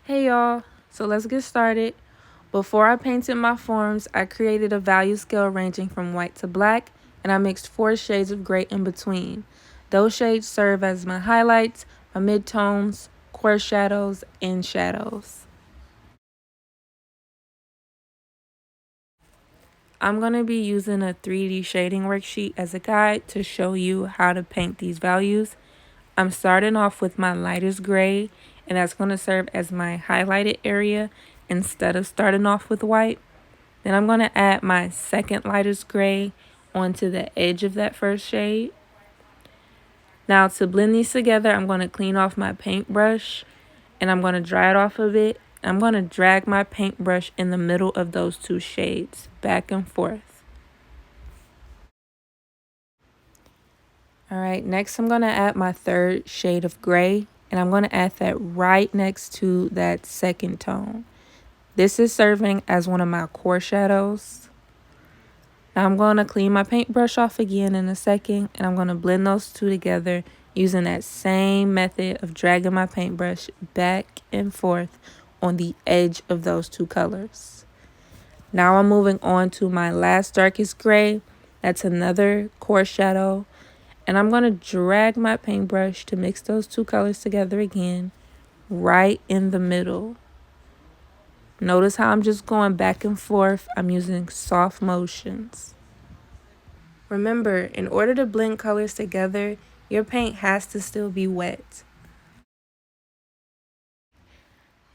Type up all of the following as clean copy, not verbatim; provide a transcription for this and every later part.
Hey y'all, so let's get started. Before I painted my forms, I created a value scale ranging from white to black, and I mixed 4 shades of gray in between. Those shades serve as my highlights, my midtones, core shadows, and shadows. I'm going to be using a 3D shading worksheet as a guide to show you how to paint these values. I'm starting off with my lightest gray, and that's going to serve as my highlighted area instead of starting off with white. Then I'm going to add my second lightest gray onto the edge of that first shade. Now to blend these together, I'm going to clean off my paintbrush and I'm going to dry it off a bit. I'm going to drag my paintbrush in the middle of those 2 shades, back and forth. Alright, next I'm going to add my third shade of gray, and I'm going to add that right next to that second tone. This is serving as one of my core shadows. Now I'm going to clean my paintbrush off again in a second, and I'm going to blend those 2 together using that same method of dragging my paintbrush back and forth on the edge of those 2 colors. Now I'm moving on to my last darkest gray. That's another core shadow. And I'm going to drag my paintbrush to mix those 2 colors together again, right in the middle. Notice how I'm just going back and forth. I'm using soft motions. Remember, in order to blend colors together, your paint has to still be wet.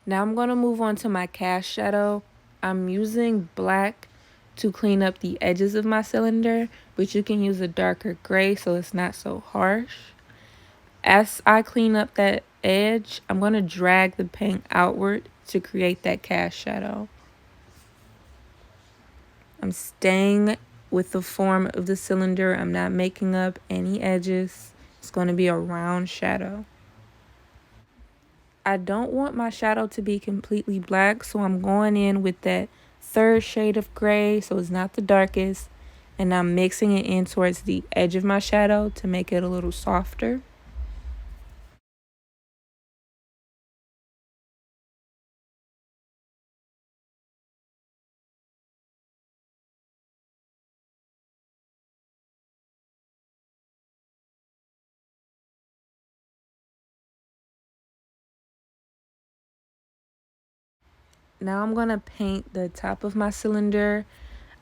Now I'm going to move on to my cast shadow. I'm using black to clean up the edges of my cylinder, but you can use a darker gray so it's not so harsh. As I clean up that edge, I'm going to drag the paint outward to create that cast shadow. I'm staying with the form of the cylinder. I'm not making up any edges. It's going to be a round shadow. I don't want my shadow to be completely black, so I'm going in with that third shade of gray, so it's not the darkest, and I'm mixing it in towards the edge of my shadow to make it a little softer. Now I'm going to paint the top of my cylinder.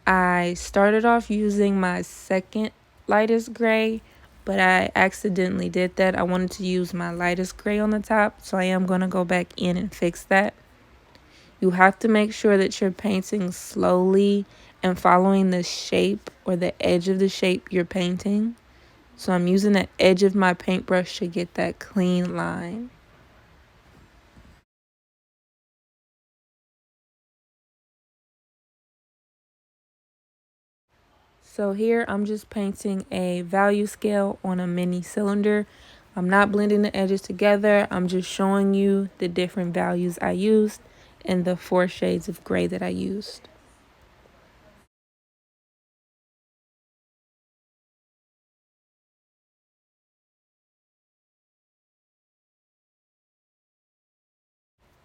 I started off using my second lightest gray, but I accidentally did that. I wanted to use my lightest gray on the top, so I am going to go back in and fix that. You have to make sure that you're painting slowly and following the shape or the edge of the shape you're painting. So I'm using the edge of my paintbrush to get that clean line. So here I'm just painting a value scale on a mini cylinder. I'm not blending the edges together. I'm just showing you the different values I used and the 4 shades of gray that I used.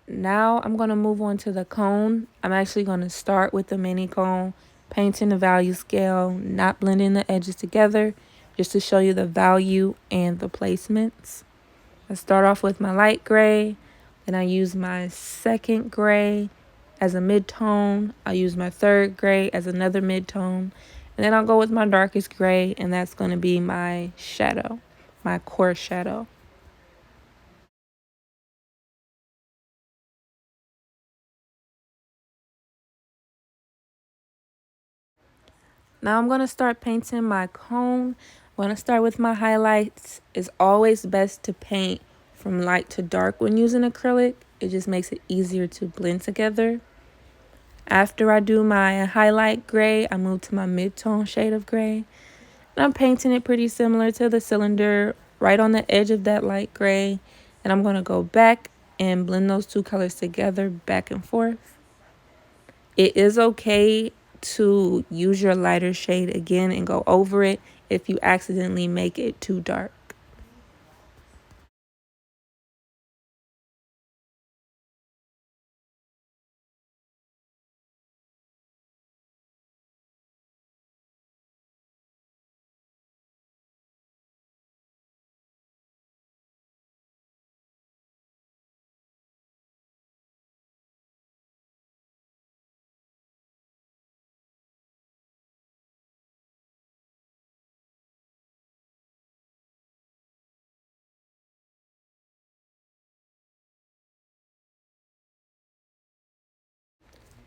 Now I'm going to move on to the cone. I'm actually going to start with the mini cone, painting the value scale, not blending the edges together, just to show you the value and the placements. I start off with my light gray, then I use my second gray as a mid-tone. I'll use my third gray as another mid-tone, and then I'll go with my darkest gray, and that's going to be my shadow, my core shadow. Now I'm going to start painting my cone. I'm going to start with my highlights. It's always best to paint from light to dark when using acrylic. It just makes it easier to blend together. After I do my highlight gray, I move to my mid-tone shade of gray. And I'm painting it pretty similar to the cylinder, right on the edge of that light gray. And I'm going to go back and blend those 2 colors together, back and forth. It is okay to use your lighter shade again and go over it if you accidentally make it too dark.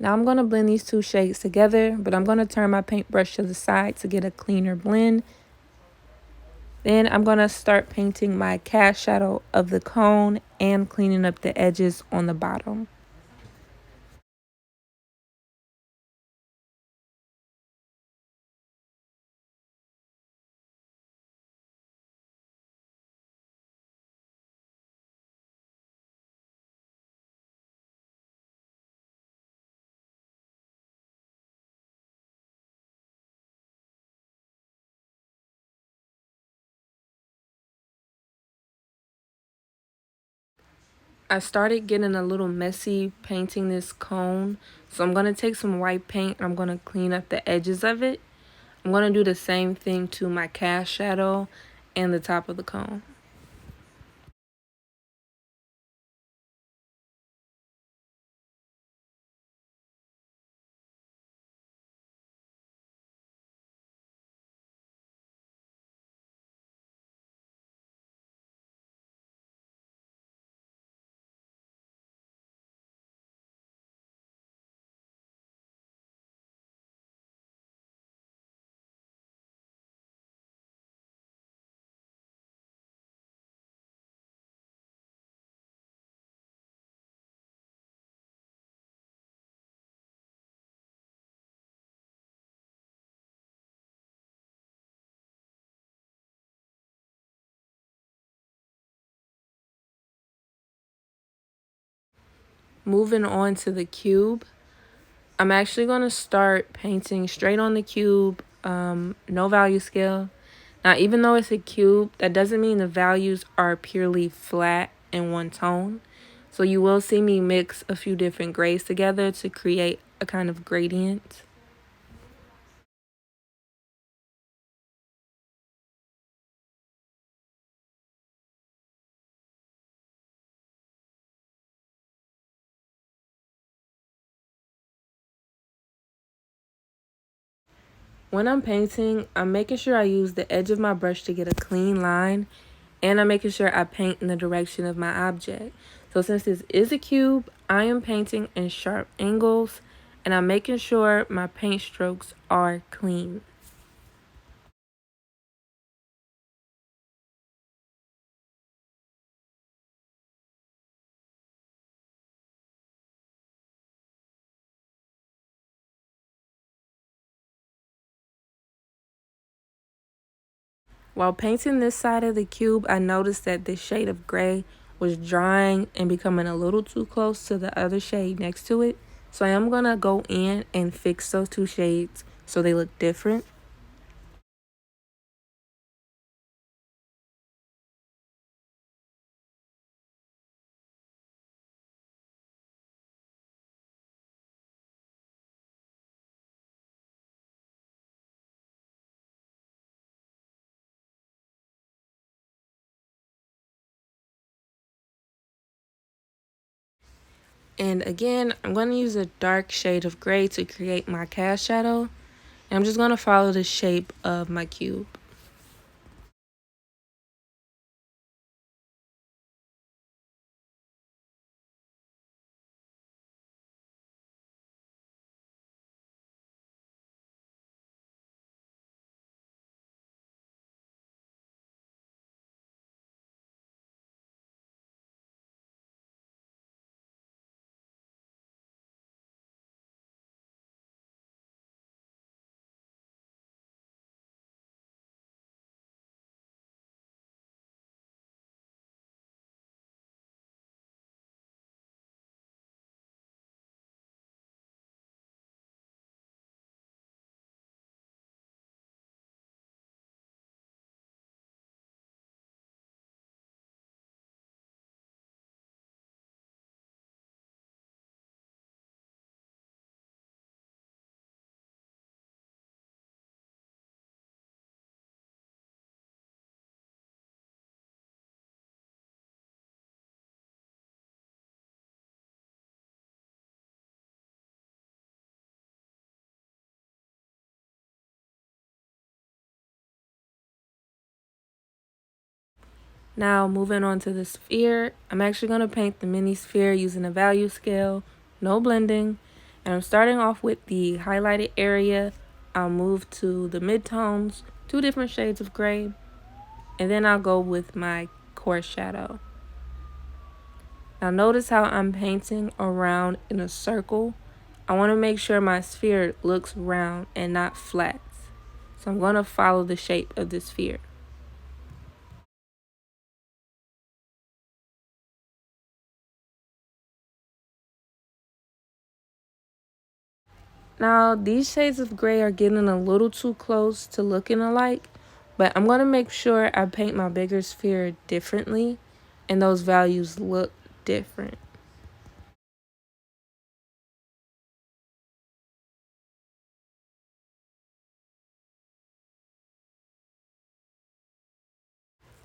Now I'm going to blend these two shades together, but I'm going to turn my paintbrush to the side to get a cleaner blend. Then I'm going to start painting my cast shadow of the cone and cleaning up the edges on the bottom. I started getting a little messy painting this cone, so I'm going to take some white paint and I'm going to clean up the edges of it. I'm going to do the same thing to my cast shadow and the top of the cone. Moving on to the cube, I'm actually going to start painting straight on the cube, no value scale. Now, even though it's a cube, that doesn't mean the values are purely flat in one tone. So you will see me mix a few different grays together to create a kind of gradient. When I'm painting, I'm making sure I use the edge of my brush to get a clean line, and I'm making sure I paint in the direction of my object. So since this is a cube, I am painting in sharp angles, and I'm making sure my paint strokes are clean. While painting this side of the cube, I noticed that this shade of gray was drying and becoming a little too close to the other shade next to it. So I am going to go in and fix those two shades so they look different. And again, I'm going to use a dark shade of gray to create my cast shadow. And I'm just going to follow the shape of my cube. Now moving on to the sphere, I'm actually going to paint the mini sphere using a value scale, no blending, and And I'm starting off with the highlighted area. I'll move to the midtones, 2 different shades of gray, and then I'll go with my core shadow. Now notice how I'm painting around in a circle. I want to make sure my sphere looks round and not flat. So I'm going to follow the shape of the sphere. Now these shades of gray are getting a little too close to looking alike, but I'm going to make sure I paint my bigger sphere differently and those values look different.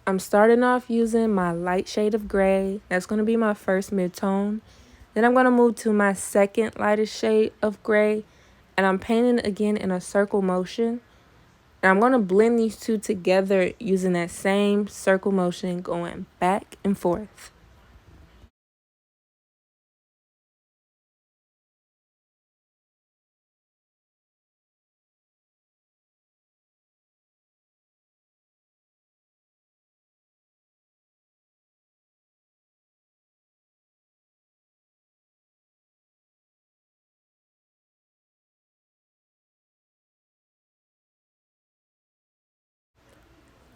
I'm starting off using my light shade of gray. That's going to be my first mid-tone. Then I'm going to move to my second lightest shade of gray, and I'm painting again in a circle motion. And I'm going to blend these two together using that same circle motion going back and forth.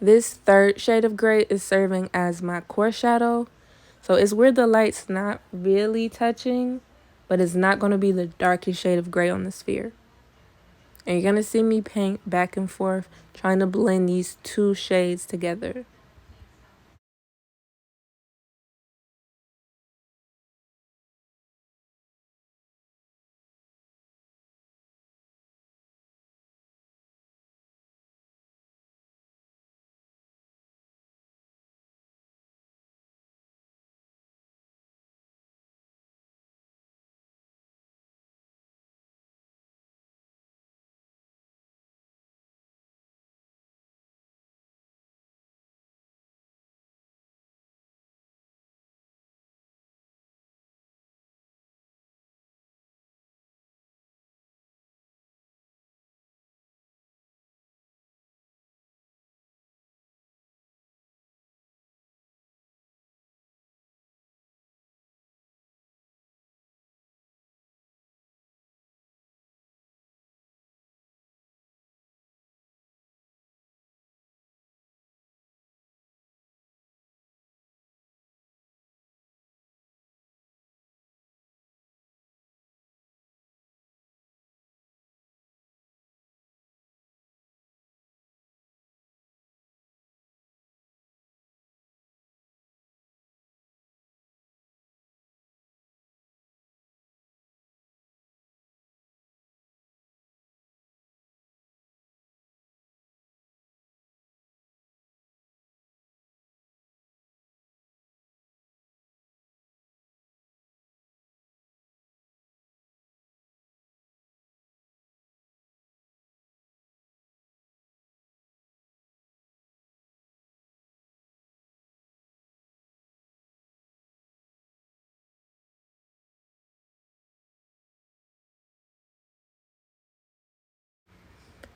This third shade of gray is serving as my core shadow. So it's where the light's not really touching, but it's not going to be the darkest shade of gray on the sphere. And you're going to see me paint back and forth, trying to blend these two shades together.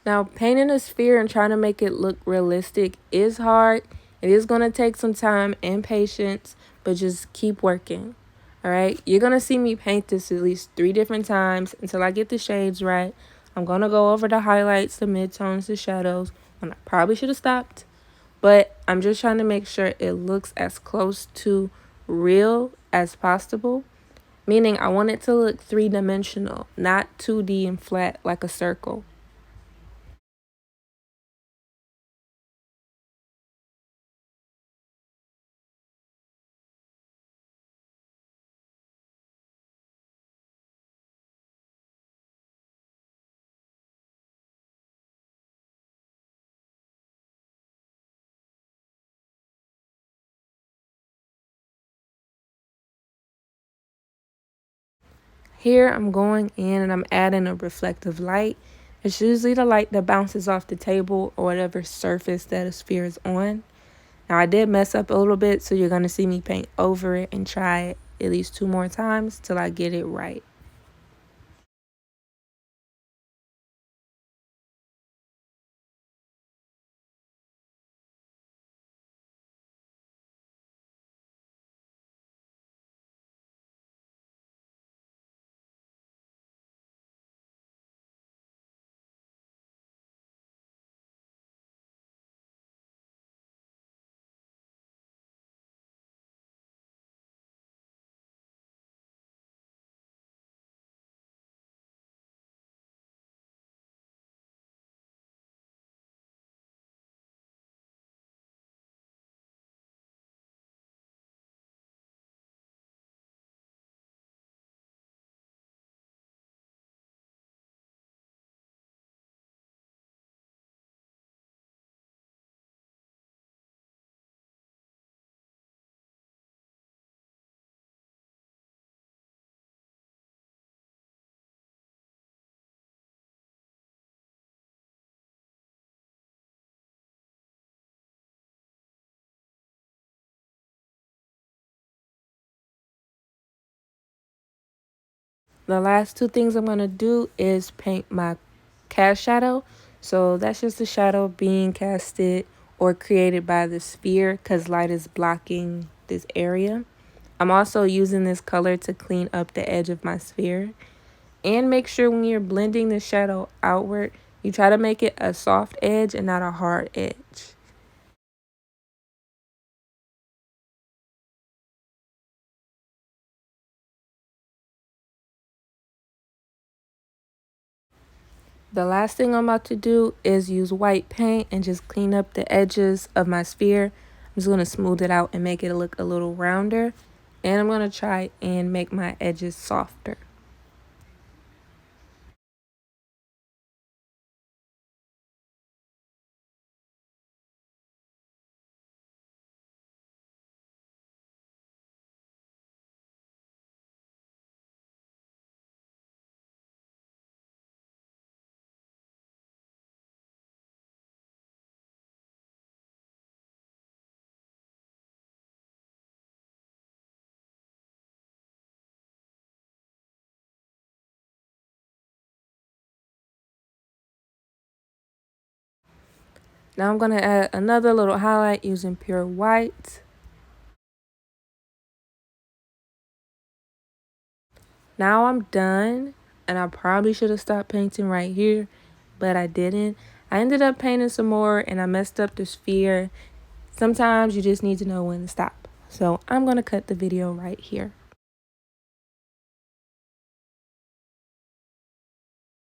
Now, painting a sphere and trying to make it look realistic is hard. It is going to take some time and patience, but just keep working. All right. You're going to see me paint this at least 3 different times until I get the shades right. I'm going to go over the highlights, the midtones, the shadows, when I probably should have stopped. But I'm just trying to make sure it looks as close to real as possible. Meaning I want it to look 3-dimensional, not 2D and flat like a circle. Here I'm going in and I'm adding a reflective light. It's usually the light that bounces off the table or whatever surface that a sphere is on. Now I did mess up a little bit, so you're going to see me paint over it and try it at least 2 more times till I get it right. The last two things I'm going to do is paint my cast shadow. So that's just the shadow being casted or created by the sphere because light is blocking this area. I'm also using this color to clean up the edge of my sphere. And make sure when you're blending the shadow outward, you try to make it a soft edge and not a hard edge. The last thing I'm about to do is use white paint and just clean up the edges of my sphere. I'm just going to smooth it out and make it look a little rounder. And I'm going to try and make my edges softer. Now I'm going to add another little highlight using pure white. Now I'm done, and I probably should have stopped painting right here, but I didn't. I ended up painting some more and I messed up the sphere. Sometimes you just need to know when to stop. So I'm going to cut the video right here.